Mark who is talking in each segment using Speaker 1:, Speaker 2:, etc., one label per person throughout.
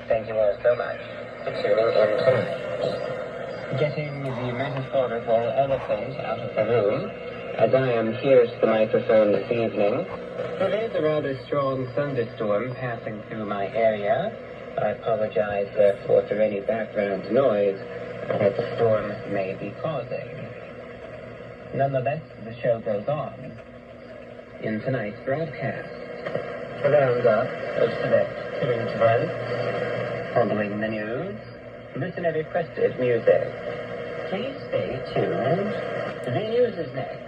Speaker 1: Thank you all so much for tuning in tonight. Getting the metaphorical elephant out of the room, as I am here to the microphone this evening, there is a rather strong thunderstorm passing through my area. I apologize, therefore, for any background noise that the storm may be causing. Nonetheless, the show goes on. In tonight's broadcast, a roundup of select current events, following the news, listener-requested music. Please stay tuned. The news is next.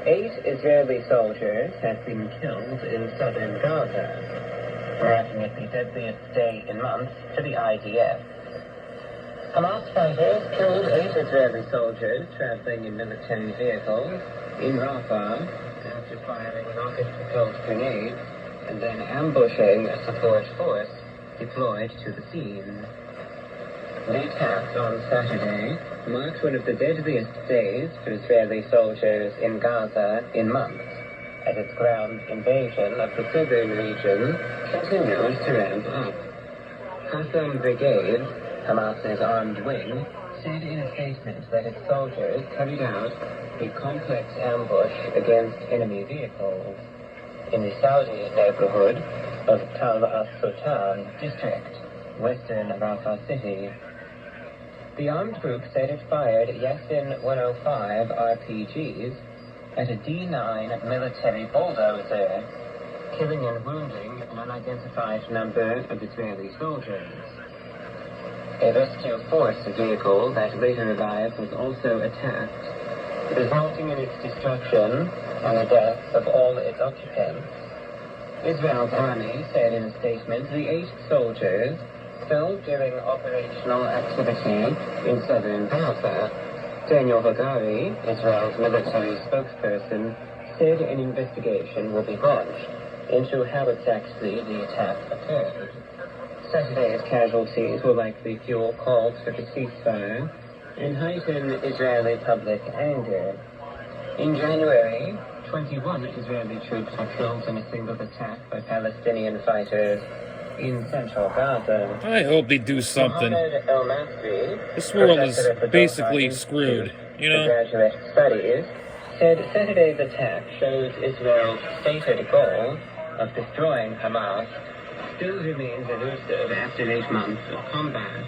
Speaker 1: 8 Israeli soldiers have been killed in southern Gaza, marking it the deadliest day in months to the IDF. Hamas fighters killed 8 Israeli soldiers traveling in military vehicles in Rafah after firing rocket-propelled grenades and then ambushing a support force deployed to the scene. The attack on Saturday marked one of the deadliest days for Israeli soldiers in Gaza in months, as its ground invasion of the southern region continues to ramp up. Hassan Brigade, Hamas's armed wing, said in a statement that its soldiers carried out a complex ambush against enemy vehicles in the Saudi neighborhood of Tal al-Sultan district, western Rafah city. The armed group said it fired Yasin 105 RPGs at a D-9 military bulldozer, killing and wounding an unidentified number of Israeli soldiers. A rescue force vehicle that later arrived was also attacked, resulting in its destruction and the death of all its occupants. Israel's army said in a statement the 8 soldiers fell during operational activity in southern Gaza. Daniel Hagari, Israel's military spokesperson, said an investigation will be launched into how exactly the attack occurred. Saturday's casualties will likely fuel calls for the ceasefire and heighten Israeli public anger. In January, 21 Israeli troops were killed in a single attack by Palestinian fighters in central Gaza.
Speaker 2: I hope they do something.
Speaker 1: Mohammed El-Masri,
Speaker 2: This world is
Speaker 1: professor at the
Speaker 2: basically
Speaker 1: Bervard
Speaker 2: screwed, you
Speaker 1: Institute
Speaker 2: know?
Speaker 1: for Graduate Studies, said Saturday's attack shows Israel's stated goal of destroying Hamas still remains elusive after 8 months of combat.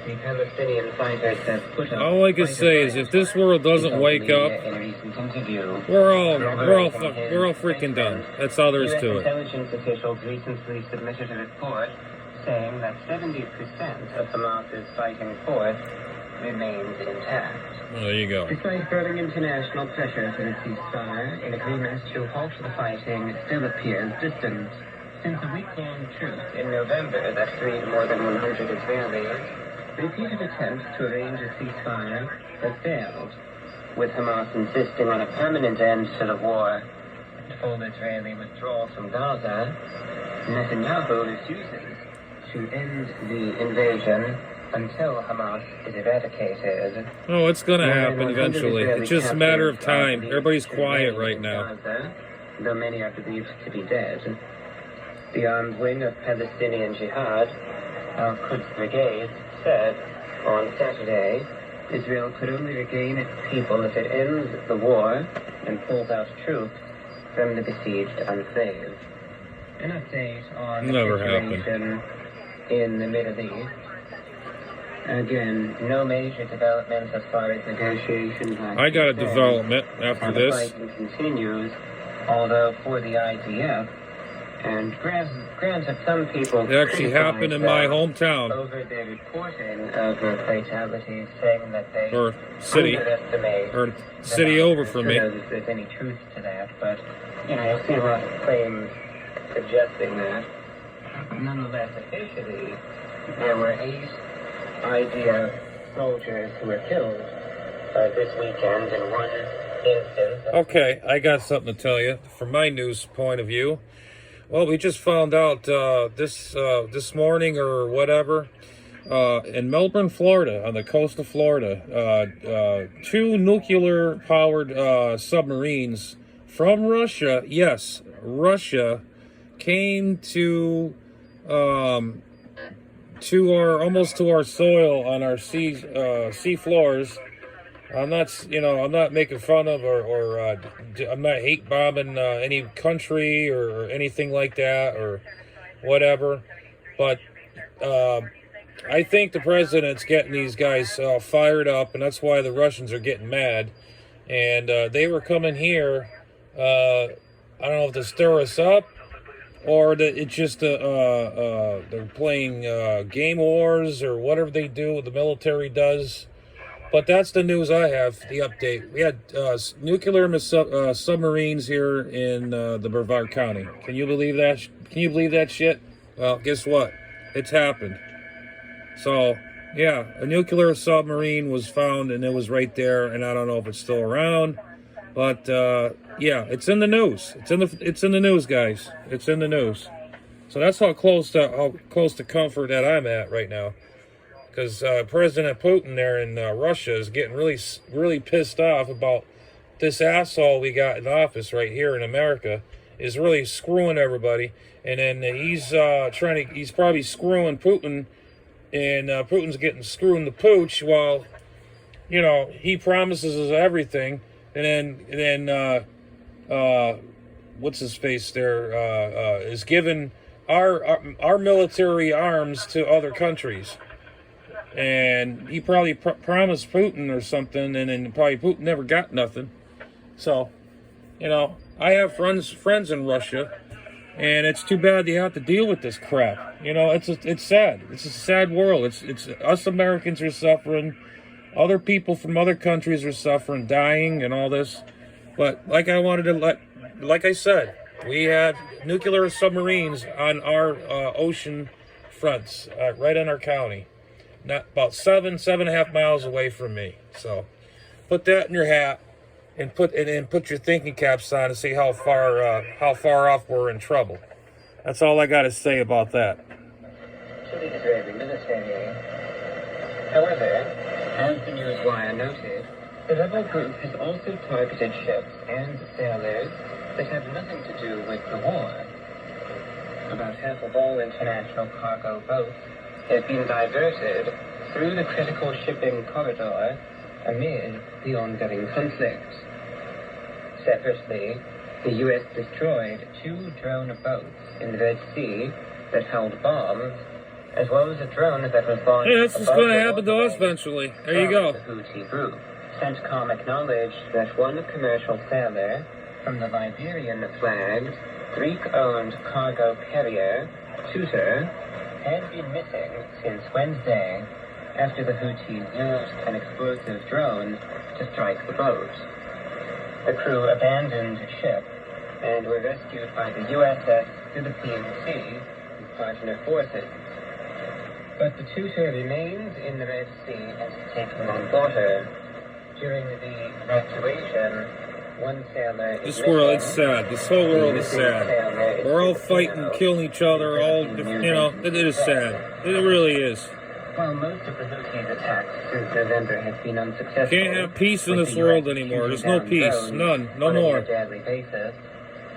Speaker 1: The Palestinian fighters have put up
Speaker 2: All I can say is if this world doesn't wake up, we're all freaking done. That's all there is to it.
Speaker 1: Intelligence officials recently submitted a report saying that 70% of Hamas's fighting force remains intact.
Speaker 2: Well, there you go.
Speaker 1: Despite growing international pressure for a ceasefire, an agreement to halt the fighting still appears distant. Since a week-long truce in November that freed more than 100 Israelis, repeated attempts to arrange a ceasefire have failed, with Hamas insisting on a permanent end to the war and full Israeli withdrawal from Gaza. Netanyahu refuses to end the invasion until Hamas is eradicated.
Speaker 2: Oh, it's going to happen eventually. It's just a matter of time. Everybody's quiet right now.
Speaker 1: Gaza, though many are believed to be dead. The armed wing of Palestinian Jihad, Al-Quds Brigade, said on Saturday, Israel could only regain its people if it ends the war and pulls out troops from the besieged enclave. An update on
Speaker 2: Never
Speaker 1: the situation in the Middle East. Again, no major developments as far as negotiations are
Speaker 2: I got a
Speaker 1: concerned.
Speaker 2: development after
Speaker 1: And
Speaker 2: this.
Speaker 1: the fighting continues, although for the IDF, and granted some people...
Speaker 2: It actually happened in my hometown.
Speaker 1: ...over their reporting of fatalities, saying that they
Speaker 2: Or city.
Speaker 1: underestimate...
Speaker 2: Or city over from me.
Speaker 1: Who knows if there's any truth to that, but, you know, you'll see a lot of claims suggesting that. Nonetheless, officially, there were 8 IDF soldiers who were killed this weekend in one instance.
Speaker 2: Okay, I got something to tell you from my news point of view. Well, we just found out this morning or whatever in Melbourne, Florida, on the coast of Florida, 2 nuclear-powered submarines from Russia. Yes, Russia came to to our almost to our soil on our sea floors. I'm not, I'm not making fun of or I'm not hate bombing any country or anything like that or whatever. But I think the president's getting these guys fired up, and that's why the Russians are getting mad. And they were coming here. I don't know if to stir us up or that it's just they're playing game wars or whatever they do. The military does. But that's the news I have, the update. We had nuclear submarines here in the Brevard County. Can you believe that? Can you believe that shit? Well, guess what? It's happened. So, yeah, a nuclear submarine was found, and it was right there, and I don't know if it's still around. But, yeah, it's in the news. It's in the news, guys. It's in the news. So that's how close to comfort that I'm at right now. Because President Putin there in Russia is getting really pissed off about this asshole we got in office right here in America is really screwing everybody, and then he's probably screwing Putin, and Putin's getting screwed in the pooch while he promises us everything, and then what's his face there is giving our military arms to other countries. And he probably promised Putin or something, and then probably Putin never got nothing. So, I have friends in Russia, and it's too bad they have to deal with this crap. It's sad. It's a sad world. It's us Americans are suffering. Other people from other countries are suffering, dying, and all this. But like I said, we had nuclear submarines on our ocean fronts, right in our county. Not about 7.5 miles away from me. So put that in your hat and put your thinking caps on and see how far off we're in trouble. That's all I got to say about that.
Speaker 1: To the Israeli military. However, as the news wire noted, the rebel group has also targeted ships and sailors that have nothing to do with the war. About half of all international cargo boats have been diverted through the critical shipping corridor amid the ongoing conflict. Separately, the U.S. destroyed 2 drone boats in the Red Sea that held bombs, as well as a drone that was launched.
Speaker 2: Hey, that's what's going to happen to us eventually. There you go.
Speaker 1: The Houthi group. CENTCOM acknowledged that one commercial sailor from the Liberian-flagged, Greek-owned cargo carrier, Tutor, had been missing since Wednesday after the Houthis used an explosive drone to strike the boat. The crew abandoned ship and were rescued by the USS Philippine Sea and partner forces. But the Tutor remains in the Red Sea and is taken on water. During the evacuation, one sailor is
Speaker 2: This world, it's sad. This whole world is sad. We're all fighting, killing each other, it is sad. It really is.
Speaker 1: While most of the Houthis attacks since November have been unsuccessful,
Speaker 2: can't have peace in this world anymore. There's no peace. None. No more.
Speaker 1: On a daily basis,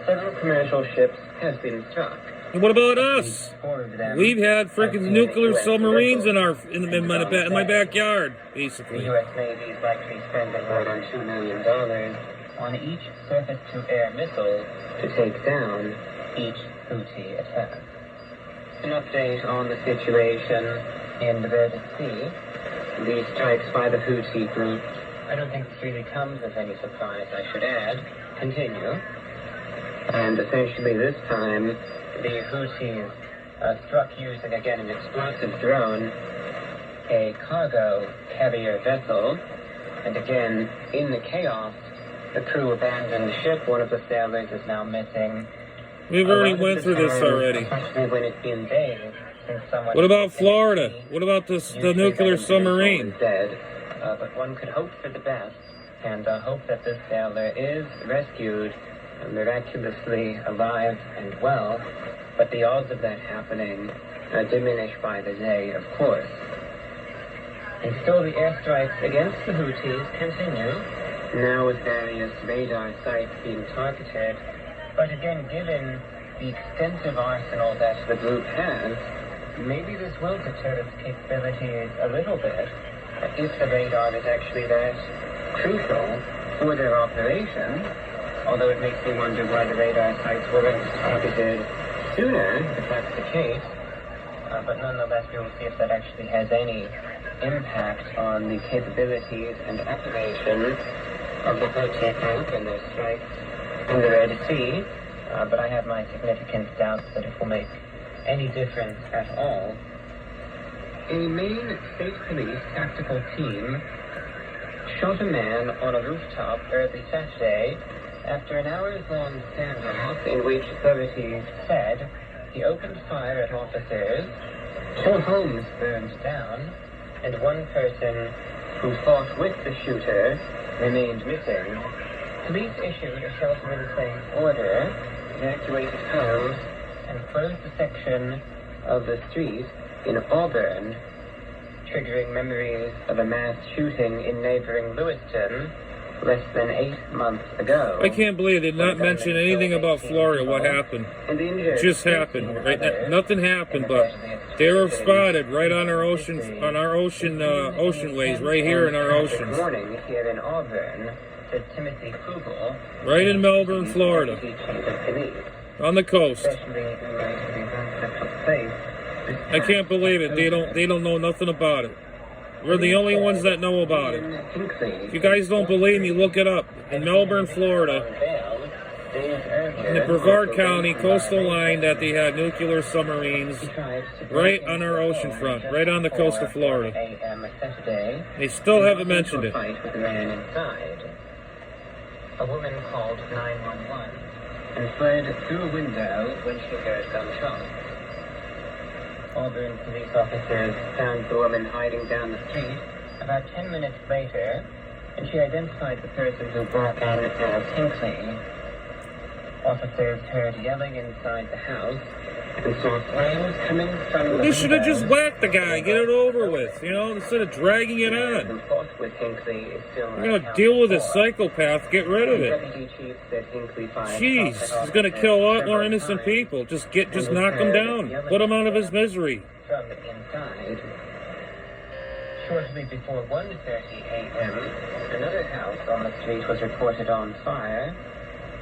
Speaker 1: several commercial ships have been struck.
Speaker 2: And what about us? We've had freaking nuclear submarines in my backyard, basically.
Speaker 1: The U.S. Navy is likely spending more than $2 million on each surface-to-air missile to take down each Houthi attack. An update on the situation in the Red Sea. These strikes by the Houthi group, I don't think this really comes as any surprise, I should add, continue. And essentially this time, the Houthis struck using, again, an explosive drone, a cargo carrier vessel, and again, in the chaos, the crew abandoned the ship. One of the sailors is now missing.
Speaker 2: We've already went through this already.
Speaker 1: Especially when it's been days since someone...
Speaker 2: What about Florida? What about the nuclear submarine?
Speaker 1: Dead. But one could hope for the best, and hope that this sailor is rescued, miraculously alive and well, but the odds of that happening diminish by the day, of course. And still the airstrikes against the Houthis continue, now with various radar sites being targeted, but again, given the extensive arsenal that the group has, maybe this will deter its capabilities a little bit, if the radar is actually that crucial for their operation, although it makes me wonder why the radar sites weren't targeted sooner, if that's the case. But nonetheless, we will see if that actually has any impact on the capabilities and operation of the Houthi group and their strikes in the Red Sea. But I have my significant doubts that it will make any difference at all. A Maine State Police tactical team shot a man on a rooftop early Saturday after an hours-long standoff in which authorities said he opened fire at officers, 2 homes burned down, and one person who fought with the shooter remained missing. Police issued a shelter-in-place order, evacuated homes, and closed a section of the street in Auburn, triggering memories of a mass shooting in neighboring Lewiston less than 8 months ago.
Speaker 2: I can't believe they did not mention anything about Florida. What happened? It just happened. Right? Nothing happened, but they were spotted right on our ocean ways, right here in our oceans.
Speaker 1: Morning here in Auburn, said Timothy Kugel,
Speaker 2: right in Melbourne, Florida, on the coast. I can't believe it. They don't know nothing about it. We're the only ones that know about it. If you guys don't believe me, look it up. In Melbourne, Florida, in the Brevard County coastal line, that they had nuclear submarines right on our ocean front, right on the coast of Florida. They still haven't mentioned it.
Speaker 1: A woman called 911 and fled through a window when she heard gunshots. Auburn police officers found the woman hiding down the street about 10 minutes later, and she identified the person who broke in as Hinckley. Officers heard yelling inside the house and saw flames coming from the
Speaker 2: They should have just whacked the guy, get it over with, instead of dragging it on. You're going to deal with a psychopath, get rid of it. Jeez, he's going to kill a lot more innocent people. Just knock him down. Put him out of his misery.
Speaker 1: From inside. Shortly before 1:30 a.m., another house on the street was reported on fire.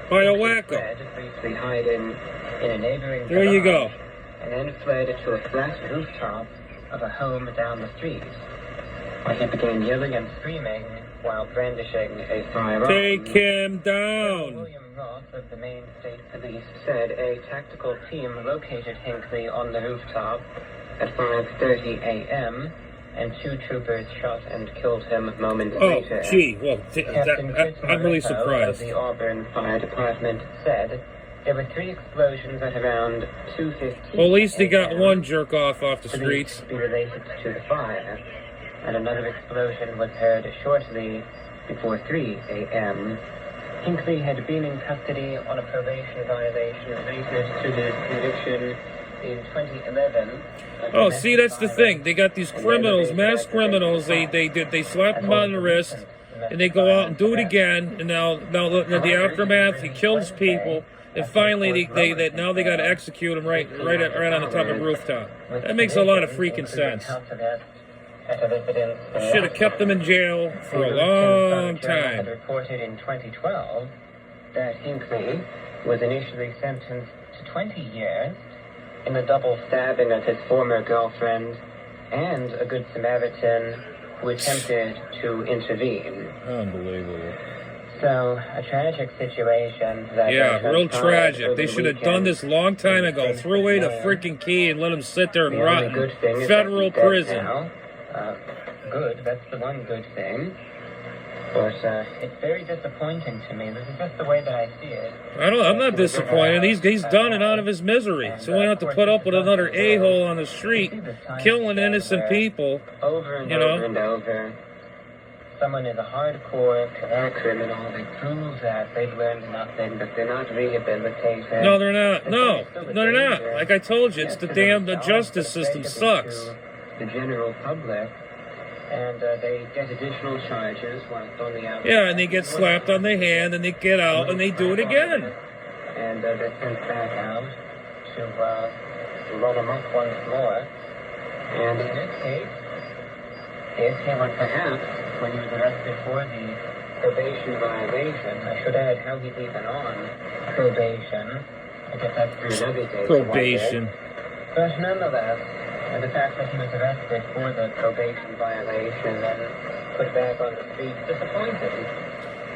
Speaker 2: By a wacko.
Speaker 1: Briefly hiding in a neighboring
Speaker 2: there you go.
Speaker 1: And then fled to a flat rooftop of a home down the street, where he began yelling and screaming while brandishing a firearm.
Speaker 2: Take him down.
Speaker 1: William Ross of the Maine State Police said a tactical team located Hinckley on the rooftop at 5:30 a.m. and 2 troopers shot and killed him moments later.
Speaker 2: Oh, gee, well, I'm really surprised.
Speaker 1: The Auburn Fire Department said there were 3 explosions at around 2:15.
Speaker 2: Well, at least they got one jerk off the streets.
Speaker 1: Be related to the fire, and another explosion was heard shortly before 3 a.m. Hinckley had been in custody on a probation violation related to his conviction in 2011.
Speaker 2: Oh, see, that's the thing. They got these criminals, mass criminals. They slap them on the wrist, and they go out and do it again. And now look at the aftermath. He kills people, and finally they got to execute him right on the top of the rooftop. That makes a lot of freaking sense. Should have kept them in jail for a long time.
Speaker 1: Had reported in 2012 that Hinckley was initially sentenced to 20 years in the double stabbing of his former girlfriend and a Good Samaritan who attempted to intervene.
Speaker 2: Unbelievable.
Speaker 1: So, a tragic situation.
Speaker 2: Real tragic. They should have done this long time ago. Threw away the freaking key and let him sit there and rot in federal prison.
Speaker 1: Good, that's the one good thing. But it's very disappointing to me. This is just the way that I see it.
Speaker 2: I'm not disappointed. He's done it out of his misery. So we don't have to put up with another a-hole on the street killing innocent people.
Speaker 1: Over and over and over. Someone is a hardcore criminal. They prove that they've learned nothing, that they're not rehabilitated.
Speaker 2: No, they're not. No, they're not. Like I told you, it's the justice system sucks.
Speaker 1: The general public. And they get additional charges whilst on the outside.
Speaker 2: Yeah, and they get slapped on the hand, and they get out, and they do it again.
Speaker 1: And they're sent back out to run them up once more. And in this case, if he would perhaps, when he was arrested for the probation violation, I should add how he's even on probation. I guess that's through another day.
Speaker 2: Probation.
Speaker 1: But nonetheless, the fact that he was arrested for the probation violation and put back on the street disappointed.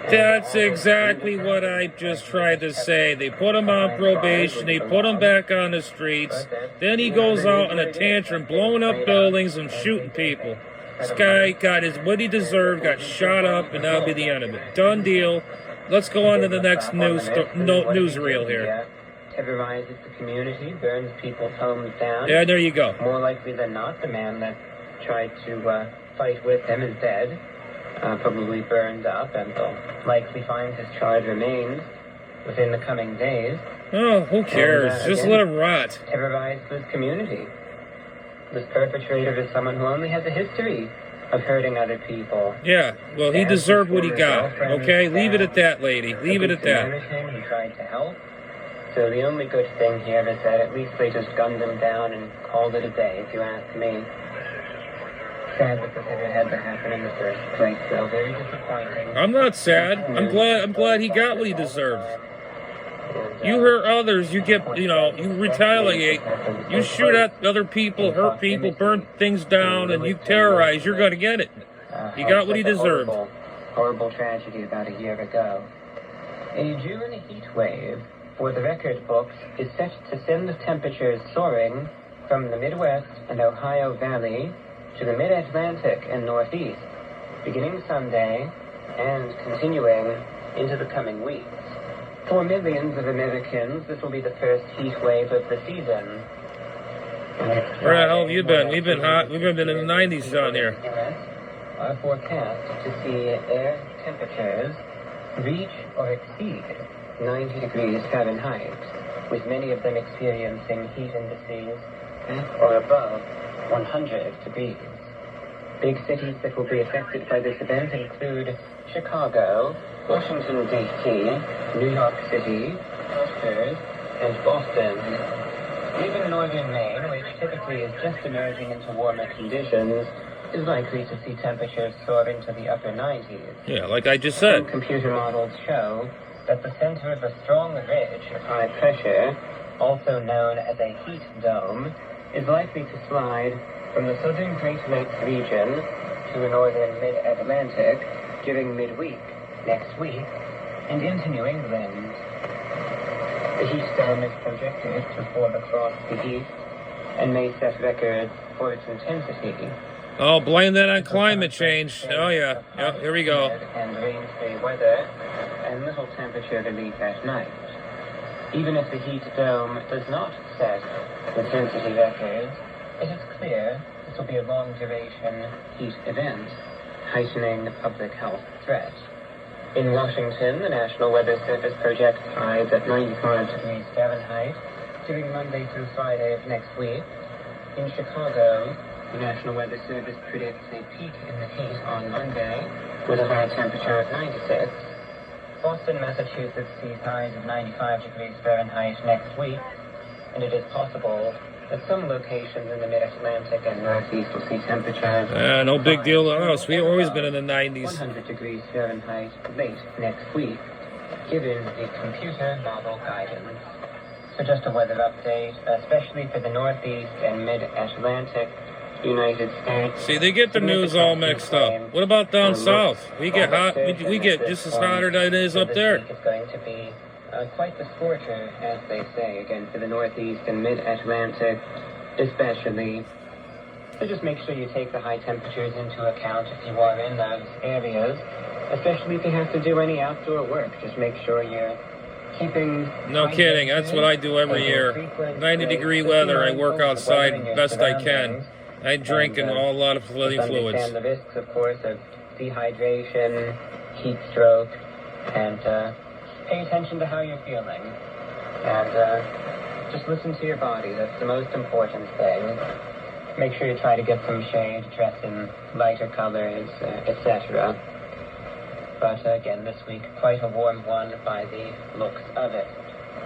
Speaker 2: That's exactly what I just tried to say. They put him on probation, they put him back on the streets, then he goes out in a tantrum, blowing up buildings and shooting people. This guy got what he deserved, got shot up, and that'll be the end of it. Done deal. Let's go on to the next newsreel here.
Speaker 1: Terrorizes the community, burns people's homes down.
Speaker 2: Yeah, there you go.
Speaker 1: More likely than not, the man that tried to fight with him is dead. Probably burned up, and they'll likely find his charred remains within the coming days.
Speaker 2: Oh, who cares? Just let him rot.
Speaker 1: Terrorized this community. This perpetrator is someone who only has a history of hurting other people.
Speaker 2: Yeah, well, he deserved what he got. Okay, leave it at that, lady. Leave it at that.
Speaker 1: He tried to help. So the only good thing here is that at least they just gunned him down and called it a day, if you ask me. Sad that this ever had to happen in the first place, so very disappointing.
Speaker 2: I'm not sad. I'm glad he got what he deserved. You hurt others, you get, you retaliate. You shoot at other people, hurt people, burn things down, and you terrorize. You're going to get it. He got what he deserved.
Speaker 1: Horrible tragedy about a year ago. A June heat wave for the record books is set to send the temperatures soaring from the Midwest and Ohio Valley to the Mid-Atlantic and Northeast, beginning Sunday and continuing into the coming weeks. For millions of Americans, this will be the first heat wave of the season.
Speaker 2: Where the hell have you been? We've been hot. We've been in the 90s down here.
Speaker 1: Are forecast to see air temperatures reach or exceed 90 degrees Fahrenheit, with many of them experiencing heat indices at or above 100 degrees. Big cities that will be affected by this event include Chicago, Washington, D.C., New York City, Thiers, and Boston. Even northern Maine, which typically is just emerging into warmer conditions, is likely to see temperatures soar into the upper 90s.
Speaker 2: Yeah, like I just said.
Speaker 1: Some computer models show that the center of a strong ridge of high pressure, also known as a heat dome, is likely to slide from the southern Great Lakes region to the northern mid-Atlantic during midweek next week and into New England. The heat dome is projected to fall across the east and may set records for its intensity.
Speaker 2: Oh, blame that on climate change. Oh, yeah. Yep, here we go.
Speaker 1: And rain-free weather and little temperature relief at night. Even if the heat dome does not set intensity records, it is clear this will be a long-duration heat event, heightening the public health threat. In Washington, the National Weather Service projects highs at 95 degrees Fahrenheit during Monday through Friday of next week. In Chicago, the National Weather Service predicts a peak in the heat on Monday with a high temperature of 96. Boston, Massachusetts sees highs of 95 degrees Fahrenheit next week, and it is possible that some locations in the Mid-Atlantic and Northeast will see temperatures...
Speaker 2: No big deal to us. We've always been in the 90s.
Speaker 1: 100 degrees Fahrenheit late next week, given the computer model guidance. So just a weather update, especially for the Northeast and Mid-Atlantic United States.
Speaker 2: See, they get the news all mixed up. What about down south? We get hot. We get just as hotter than it is up there.
Speaker 1: It's going to be quite the scorcher, as they say, again, for the Northeast and Mid-Atlantic, especially. So just make sure you take the high temperatures into account if you are in those areas, especially if you have to do any outdoor work. Just make sure you're keeping...
Speaker 2: No kidding. That's what I do every year. 90-degree weather. I work outside best I can. I drink and a lot of fluids.
Speaker 1: Understand the risks, of course, of dehydration, heat stroke, and pay attention to how you're feeling. And just listen to your body. That's the most important thing. Make sure you try to get some shade, dress in lighter colors, etc. But again, this week, quite a warm one by the looks of it.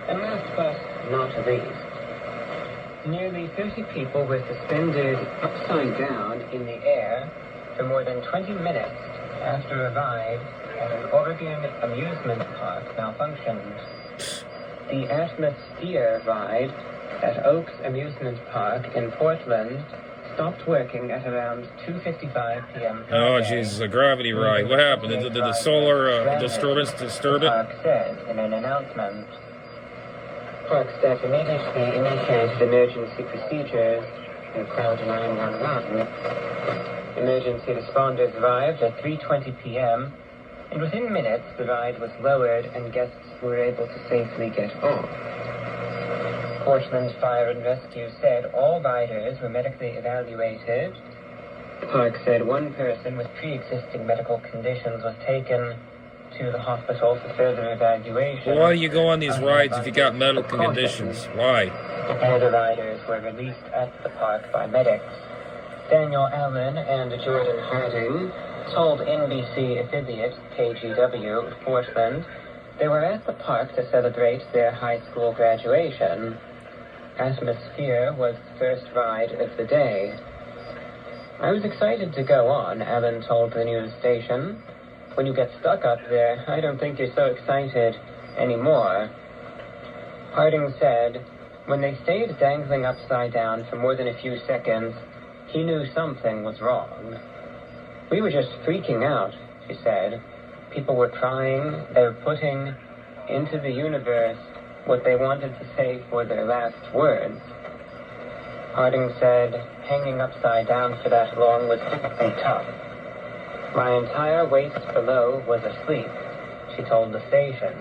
Speaker 1: And last but not least, Nearly 30 people were suspended upside down in the air for more than 20 minutes after a ride at an Oregon amusement park malfunctioned. The atmosphere ride at Oaks Amusement Park in Portland stopped working at around 2:55 p.m.
Speaker 2: Oh, Jesus, a gravity ride. What happened? Did the solar disturbance disturb
Speaker 1: the
Speaker 2: it?
Speaker 1: park said in an announcement. Park staff immediately initiated emergency procedures and called 911. Emergency responders arrived at 3:20 p.m., and within minutes the ride was lowered and guests were able to safely get off. Portland Fire and Rescue said all riders were medically evaluated. The park said one person with pre-existing medical conditions was taken to the hospital for further evaluation.
Speaker 2: Why do you go on these rides if you got medical conditions? Why?
Speaker 1: All the riders were released at the park by medics. Daniel Allen and Jordan Harding told NBC affiliate KGW of Portland they were at the park to celebrate their high school graduation. Atmosphere was the first ride of the day. I was excited to go on, Allen told the news station. When you get stuck up there, I don't think you're so excited anymore. Harding said, when they stayed dangling upside down for more than a few seconds, he knew something was wrong. We were just freaking out, she said. People were crying, they were putting into the universe what they wanted to say for their last words. Harding said, hanging upside down for that long was physically tough. My entire waist below was asleep, she told the station.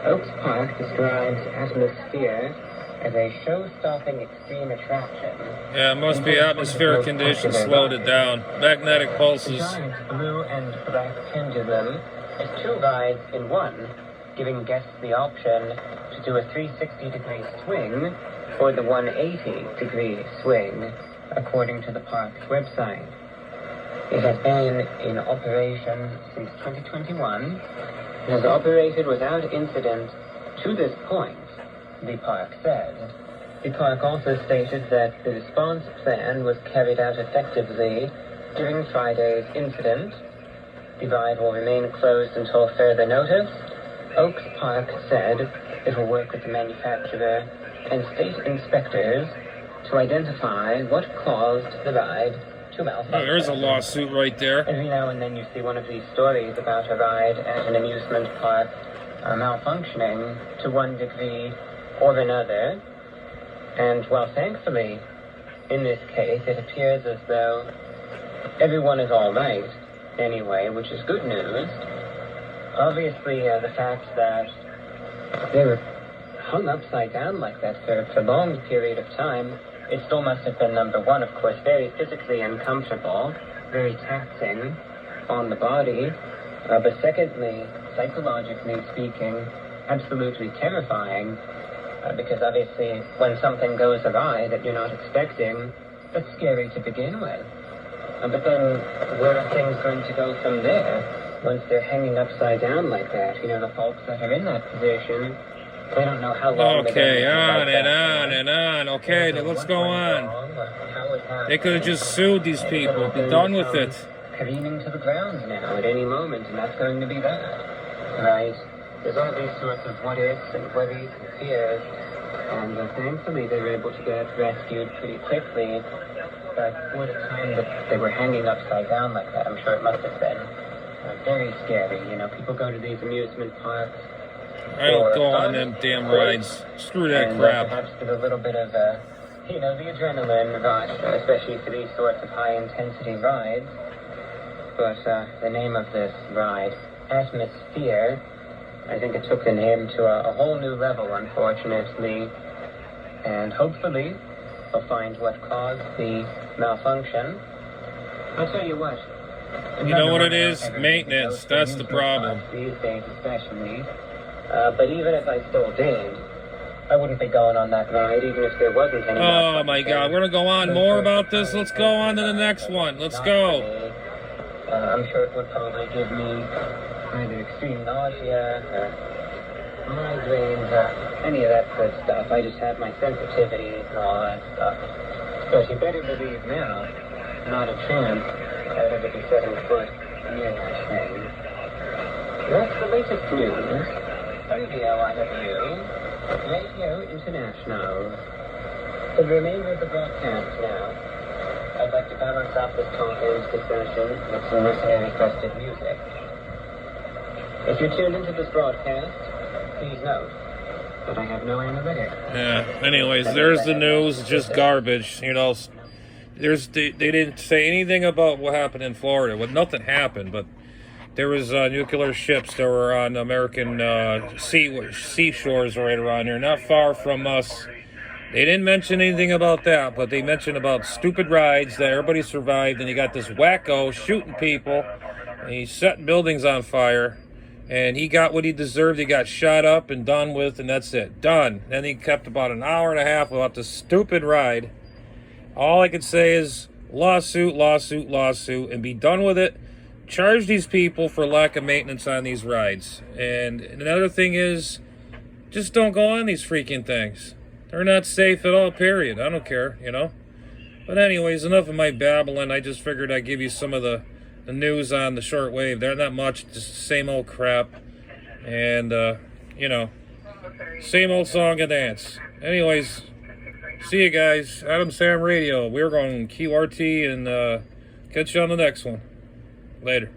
Speaker 1: Oaks Park describes Atmosphere as a show-stopping extreme attraction.
Speaker 2: Yeah, it must be atmospheric conditions slowed it down. Magnetic
Speaker 1: The
Speaker 2: pulses.
Speaker 1: giant blue and black pendulum is two rides in one, giving guests the option to do a 360-degree swing or the 180-degree swing, according to the park's website. It has been in operation since 2021 and has operated without incident to this point, the park said. The park also stated that the response plan was carried out effectively during Friday's incident. The ride will remain closed until further notice. Oaks Park said it will work with the manufacturer and state inspectors to identify what caused the ride to malfunction.
Speaker 2: Oh, there's a lawsuit right there.
Speaker 1: Every now and then you see one of these stories about a ride at an amusement park malfunctioning to one degree or another. And, well, thankfully, in this case, it appears as though everyone is all right anyway, which is good news. Obviously, the fact that they were hung upside down like that for a prolonged period of time, it still must have been, number one, of course, very physically uncomfortable, very taxing on the body, but secondly, psychologically speaking, absolutely terrifying, because obviously when something goes awry that you're not expecting, that's scary to begin with. But then where are things going to go from there? Once they're hanging upside down like that, you know, the folks that are in that position, they don't know how long
Speaker 2: Okay,
Speaker 1: they're
Speaker 2: on
Speaker 1: like
Speaker 2: and
Speaker 1: that.
Speaker 2: on and on. Okay, then let's go on.
Speaker 1: How it happened.
Speaker 2: They could have just sued these people. Be done with it.
Speaker 1: Careening to the ground now at any moment, and that's going to be that. Right? There's all these sorts of what ifs and worries and fears, and thankfully they were able to get rescued pretty quickly. But for the time that they were hanging upside down like that, I'm sure it must have been very scary. You know, people go to these amusement parks.
Speaker 2: I don't go on them damn rides. Screw that crap.
Speaker 1: Perhaps with a little bit of, you know, the adrenaline rush, especially for these sorts of high-intensity rides. But the name of this ride, Atmosphere, I think it took the name to a whole new level, unfortunately. And hopefully, they'll find what caused the malfunction. I'll tell you what.
Speaker 2: You know what it is? Maintenance. That's the problem.
Speaker 1: These days, especially. But even if I still did, I wouldn't be going on that ride, even if there wasn't any.
Speaker 2: Oh my God, we're gonna go on more about this. Let's go on to the next one. Let's go.
Speaker 1: I'm sure it would probably give me either extreme nausea or migraines. any of that good stuff. I just have my sensitivity and all that stuff. But you better believe now, not a chance I'd ever be setting foot near that thing. That's the latest news. Radio IW. Radio International. For the remainder of the broadcast now, I'd like to balance off this conference discussion with some listener-requested music. If you're tuned into this broadcast, please note that I have no analytics.
Speaker 2: Yeah, anyways, there's the news, just garbage, you know. They didn't say anything about what happened in Florida. Well, nothing happened, but there was nuclear ships that were on American seashores right around here, not far from us. They didn't mention anything about that, but they mentioned about stupid rides that everybody survived, and you got this wacko shooting people, and he's setting buildings on fire, and he got what he deserved. He got shot up and done with, and that's it. Done. Then he kept about an hour and a half about this stupid ride. All I could say is lawsuit, lawsuit, lawsuit, and be done with it. Charge these people for lack of maintenance on these rides. And another thing is, just don't go on these freaking things. They're not safe at all, period. I don't care, you know. But anyways, enough of my babbling. I just figured I'd give you some of the news on the shortwave. They're not much, just the same old crap. And, you know, same old song and dance. Anyways, see you guys. Adam Sam Radio. We're going QRT and catch you on the next one. Later.